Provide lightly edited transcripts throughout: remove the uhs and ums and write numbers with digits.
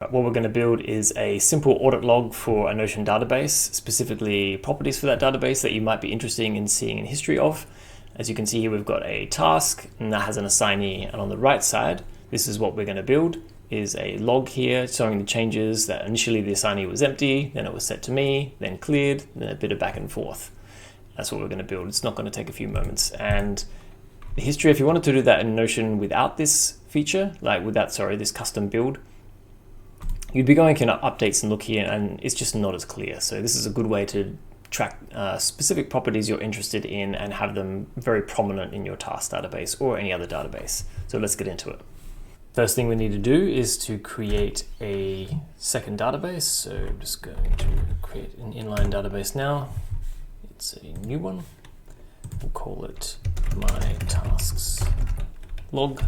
What we're going to build is a simple audit log for a Notion database, specifically properties for that database that you might be interested in seeing in history of. As you can see here, we've got a task and that has an assignee, and on the right side, this is what we're going to build, is a log here showing the changes that initially the assignee was empty, then it was set to me, then cleared, then a bit of back and forth. That's what we're going to build. It's not going to take a few moments. And the history, if you wanted to do that in Notion without this feature, this custom build, you'd be going into updates and look here, and it's just not as clear. So this is a good way to track specific properties you're interested in and have them very prominent in your task database or any other database. So let's get into it. First thing we need to do is to create a second database. So I'm just going to create an inline database now. It's a new one. We'll call it my tasks log.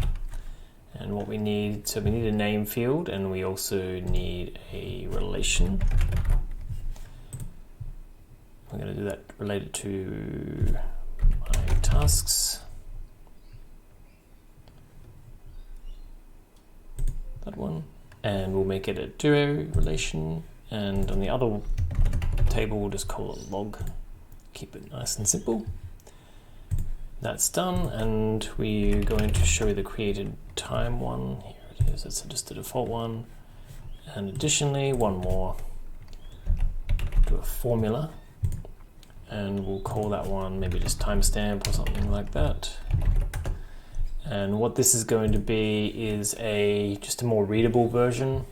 And what we need, so we need a name field and we also need a relation. We're going to do that related to my tasks. That one. And we'll make it a duo relation. And on the other table, we'll just call it log. Keep it nice and simple. That's done, and we're going to show the created time one. Here it is, it's just the default one. And additionally, one more, do a formula, and we'll call that one maybe just timestamp or something like that. And what this is going to be is just a more readable version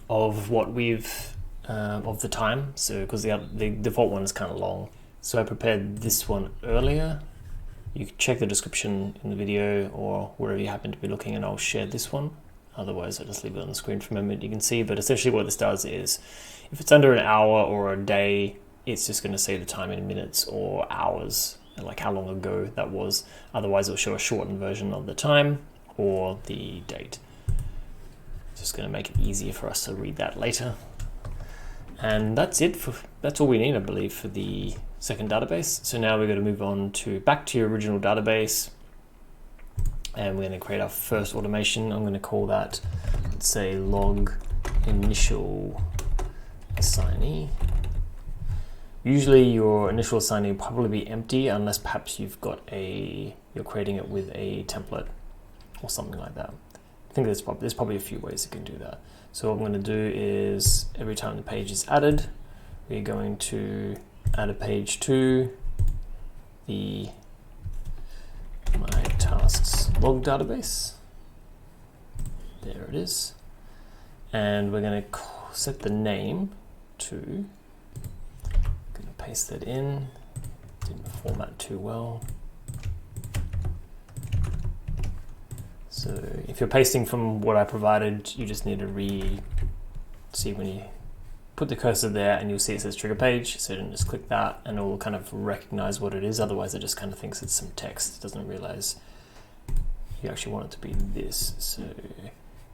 of what we've, of the time. So, because the default one is kind of long. So I prepared this one earlier. You can check the description in the video or wherever you happen to be looking, and I'll share this one. Otherwise, I'll just leave it on the screen for a moment. You can see, but essentially what this does is if it's under an hour or a day, it's just going to say the time in minutes or hours, and like how long ago that was. Otherwise, it'll show a shortened version of the time or the date. It's just going to make it easier for us to read that later. And that's it. That's all we need, I believe, for the second database. So now we're going to move on back to your original database, and we're going to create our first automation. I'm going to call that, let's say, log initial assignee. Usually your initial assignee will probably be empty unless perhaps you're creating it with a template or something like that. I think there's probably a few ways you can do that. So what I'm going to do is every time the page is added, we're going to add a page to the my tasks log database. There it is. And we're going to set the name to, going to paste that in, didn't format too well. So if you're pasting from what I provided, you just need to see when you put the cursor there, and you'll see it says trigger page. So then just click that and it will kind of recognize what it is. Otherwise it just kind of thinks it's some text. It doesn't realize you actually want it to be this. So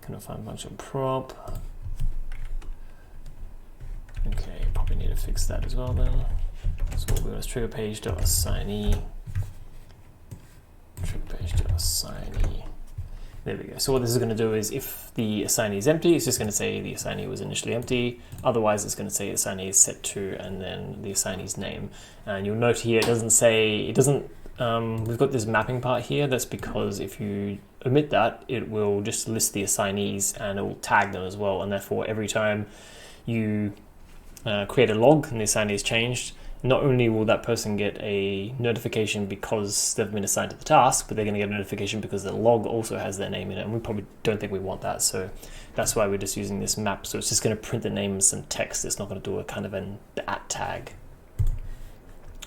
kind of find function prop. Okay, probably need to fix that as well then. So what we're going to trigger page.assignee. Trigger page.assignee. There we go. So what this is going to do is if the assignee is empty, it's just going to say the assignee was initially empty. Otherwise, it's going to say assignee is set to and then the assignee's name. And you'll note here, we've got this mapping part here. That's because if you omit that, it will just list the assignees and it will tag them as well. And therefore, every time you create a log and the assignee is changed, not only will that person get a notification because they've been assigned to the task, but they're going to get a notification because the log also has their name in it, and we probably don't think we want that. So that's why we're just using this map. So it's just going to print the name and some text. It's not going to do a kind of the @ tag.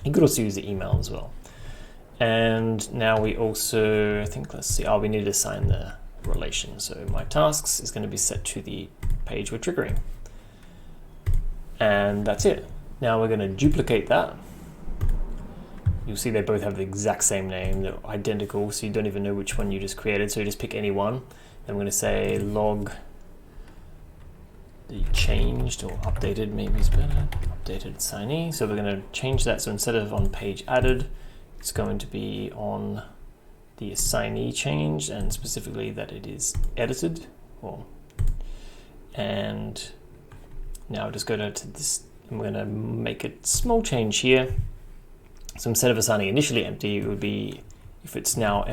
You could also use the email as well. And now we also, I think, we need to assign the relation. So my tasks is going to be set to the page we're triggering. And that's it. Now we're going to duplicate that. You'll see they both have the exact same name. They're identical, so you don't even know which one you just created. So you just pick any one. Then we're going to say log the changed or updated, maybe is better. Updated assignee. So we're going to change that. So instead of on page added, it's going to be on the assignee changed, and specifically that it is edited, or And now just go to this. I'm going to make a small change here. So instead of assigning initially empty, it would be, if it's now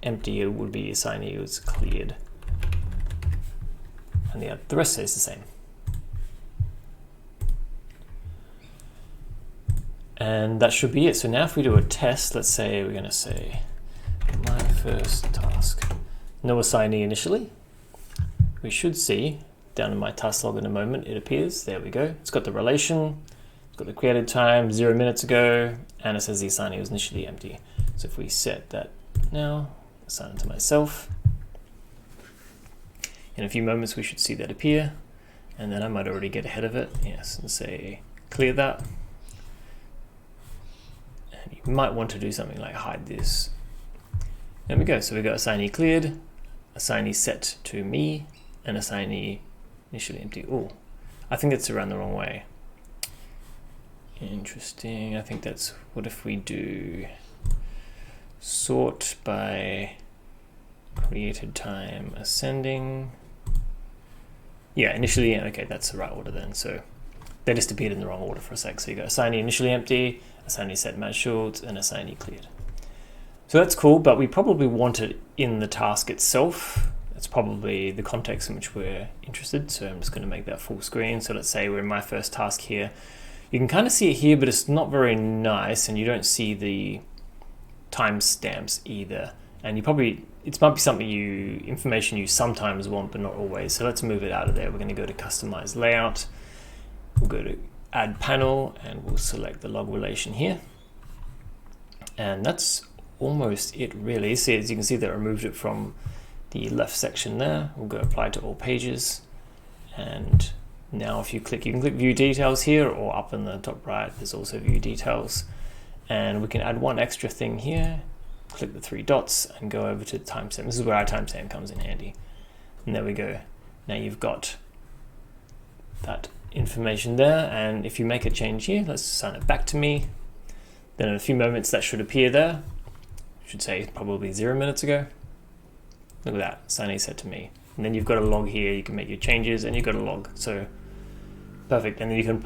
empty, it would be assignee was cleared. And the rest stays the same. And that should be it. So now if we do a test, let's say we're going to say my first task, no assignee initially. We should see down in my task log in a moment, it appears. There we go. It's got the relation, it's got the created time 0 minutes ago, and it says the assignee was initially empty. So if we set that now, assign it to myself. In a few moments, we should see that appear. And then I might already get ahead of it. Yes, and say clear that. And you might want to do something like hide this. There we go. So we got assignee cleared, assignee set to me, and assignee initially empty. Oh, I think it's around the wrong way. Interesting. I think that's, what if we do sort by created time ascending. Yeah, initially, okay, that's the right order then. So they just appeared in the wrong order for a sec. So you got assignee initially empty, assignee set match short, and assignee cleared. So that's cool, but we probably want it in the task itself. That's probably the context in which we're interested. So I'm just going to make that full screen. So let's say we're in my first task here. You can kind of see it here, but it's not very nice, and you don't see the timestamps either. And you probably, it might be something information you sometimes want, but not always. So let's move it out of there. We're going to go to customize layout. We'll go to add panel, and we'll select the log relation here. And that's almost it really. See, as you can see, that removed it from the left section there. We'll go apply to all pages. And now if you click, you can click view details here, or up in the top right, there's also view details. And we can add one extra thing here. Click the 3 dots and go over to the timestamp. This is where our timestamp comes in handy. And there we go. Now you've got that information there. And if you make a change here, let's assign it back to me. Then in a few moments that should appear there. Should say probably 0 minutes ago. Look at that, assignee set to me. And then you've got a log here, you can make your changes and you've got a log. So perfect. And then you can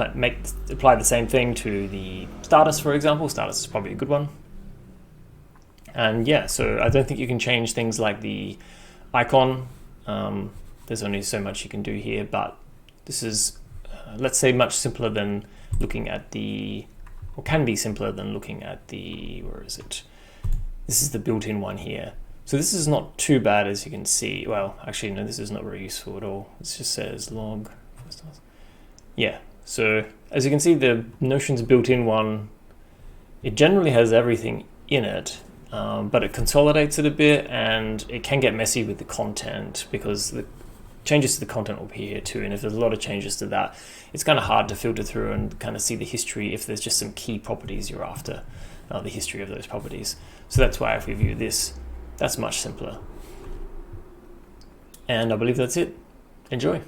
apply the same thing to the status, for example. Status is probably a good one. And yeah, so I don't think you can change things like the icon. There's only so much you can do here, but this is, let's say, much simpler than looking at the, or can be simpler than looking at the, where is it? This is the built-in one here. So this is not too bad, as you can see. Well, actually, no, this is not very useful at all. It just says log. Yeah, so as you can see, the Notion's built-in one, it generally has everything in it, but it consolidates it a bit, and it can get messy with the content because the changes to the content will be here too. And if there's a lot of changes to that, it's kind of hard to filter through and kind of see the history if there's just some key properties you're after, the history of those properties. So that's why if we view this, that's much simpler. And I believe that's it. Enjoy.